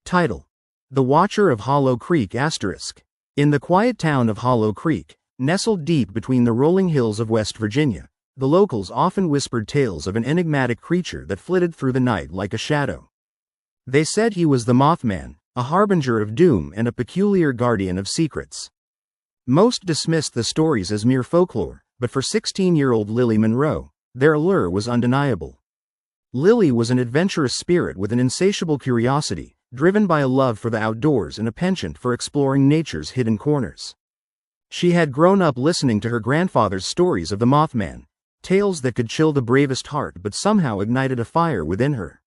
Title: The Watcher of Hollow Creek *. In the quiet town of Hollow Creek, nestled deep between the rolling hills of West Virginia, the locals often whispered tales of an enigmatic creature that flitted through the night like a shadow. They said he was the Mothman, a harbinger of doom and a peculiar guardian of secrets. Most dismissed the stories as mere folklore, but for 16-year-old Lily Monroe, their allure was undeniable. Lily was an adventurous spirit with an insatiable curiosity, driven by a love for the outdoors and a penchant for exploring nature's hidden corners. She had grown up listening to her grandfather's stories of the Mothman, tales that could chill the bravest heart but somehow ignited a fire within her.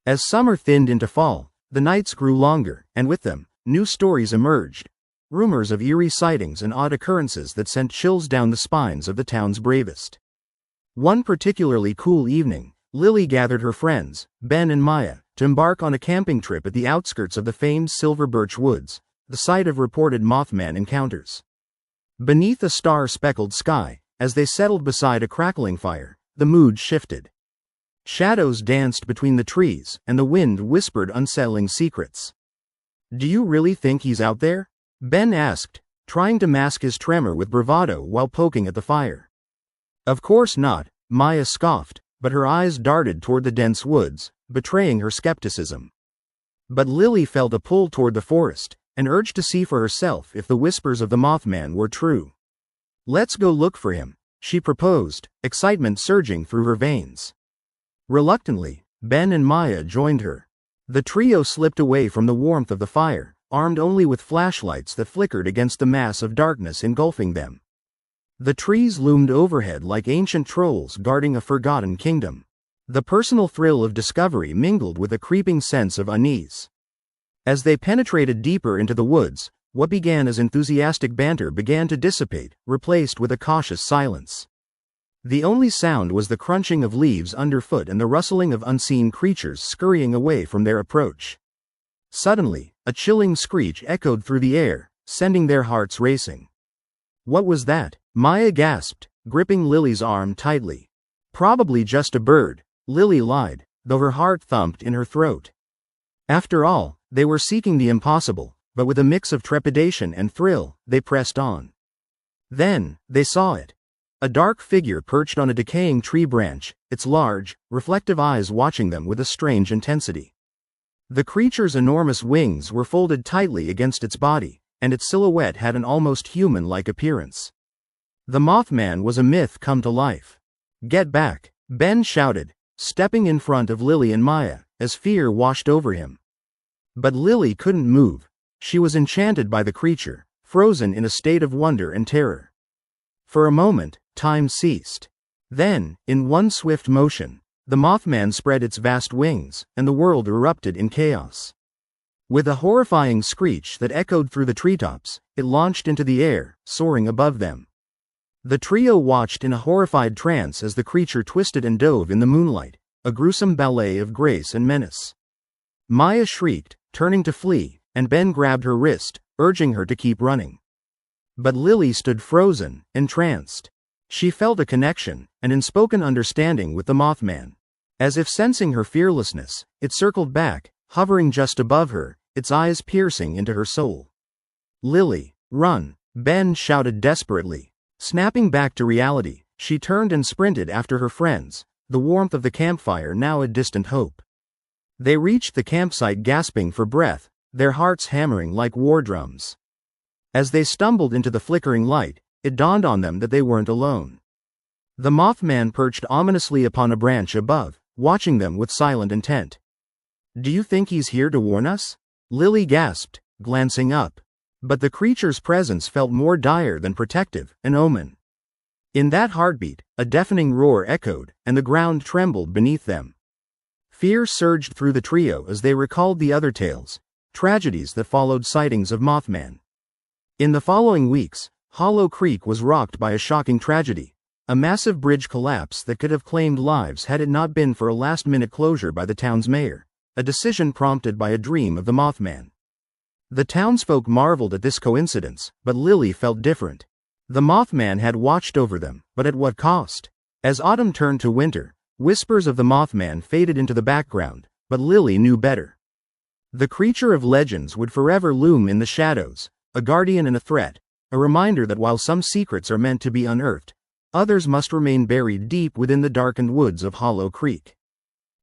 As summer thinned into fall, the nights grew longer, and with them, new stories emerged. Rumors of eerie sightings and odd occurrences that sent chills down the spines of the town's bravest. One particularly cool evening, Lily gathered her friends, Ben and Maya, to embark on a camping trip at the outskirts of the famed Silver Birch Woods, the site of reported Mothman encounters. Beneath a star-speckled sky, as they settled beside a crackling fire, the mood shifted. Shadows danced between the trees, and the wind whispered unsettling secrets. "Do you really think he's out there?" Ben asked, trying to mask his tremor with bravado while poking at the fire. "Of course not," Maya scoffed, but her eyes darted toward the dense woods, betraying her skepticism. But Lily felt a pull toward the forest, an urge to see for herself if the whispers of the Mothman were true. "Let's go look for him," she proposed, excitement surging through her veins. Reluctantly, Ben and Maya joined her. The trio slipped away from the warmth of the fire, armed only with flashlights that flickered against the mass of darkness engulfing them. The trees loomed overhead like ancient trolls guarding a forgotten kingdom. The personal thrill of discovery mingled with a creeping sense of unease. As they penetrated deeper into the woods, what began as enthusiastic banter began to dissipate, replaced with a cautious silence. The only sound was the crunching of leaves underfoot and the rustling of unseen creatures scurrying away from their approach. Suddenly, a chilling screech echoed through the air, sending their hearts racing. "What was that?" Maya gasped, gripping Lily's arm tightly. "Probably just a bird," Lily lied, though her heart thumped in her throat. After all, they were seeking the impossible, but with a mix of trepidation and thrill, they pressed on. Then, they saw it. A dark figure perched on a decaying tree branch, its large, reflective eyes watching them with a strange intensity. The creature's enormous wings were folded tightly against its body, and its silhouette had an almost human-like appearance. The Mothman was a myth come to life. "Get back," Ben shouted, stepping in front of Lily and Maya, as fear washed over him. But Lily couldn't move. She was enchanted by the creature, frozen in a state of wonder and terror. For a moment, time ceased. Then, in one swift motion, the Mothman spread its vast wings, and the world erupted in chaos. With a horrifying screech that echoed through the treetops, it launched into the air, soaring above them. The trio watched in a horrified trance as the creature twisted and dove in the moonlight, a gruesome ballet of grace and menace. Maya shrieked, turning to flee, and Ben grabbed her wrist, urging her to keep running. But Lily stood frozen, entranced. She felt a connection, an unspoken understanding with the Mothman. As if sensing her fearlessness, it circled back, hovering just above her, its eyes piercing into her soul. "Lily, run!" Ben shouted desperately. Snapping back to reality, she turned and sprinted after her friends, the warmth of the campfire now a distant hope. They reached the campsite gasping for breath, their hearts hammering like war drums. As they stumbled into the flickering light, it dawned on them that they weren't alone. The Mothman perched ominously upon a branch above, watching them with silent intent. "Do you think he's here to warn us?" Lily gasped, glancing up. But the creature's presence felt more dire than protective, an omen. In that heartbeat, a deafening roar echoed, and the ground trembled beneath them. Fear surged through the trio as they recalled the other tales, tragedies that followed sightings of Mothman. In the following weeks, Hollow Creek was rocked by a shocking tragedy, a massive bridge collapse that could have claimed lives had it not been for a last-minute closure by the town's mayor, a decision prompted by a dream of the Mothman. The townsfolk marveled at this coincidence, but Lily felt different. The Mothman had watched over them, but at what cost? As autumn turned to winter, whispers of the Mothman faded into the background, but Lily knew better. The creature of legends would forever loom in the shadows, a guardian and a threat, a reminder that while some secrets are meant to be unearthed, others must remain buried deep within the darkened woods of Hollow Creek.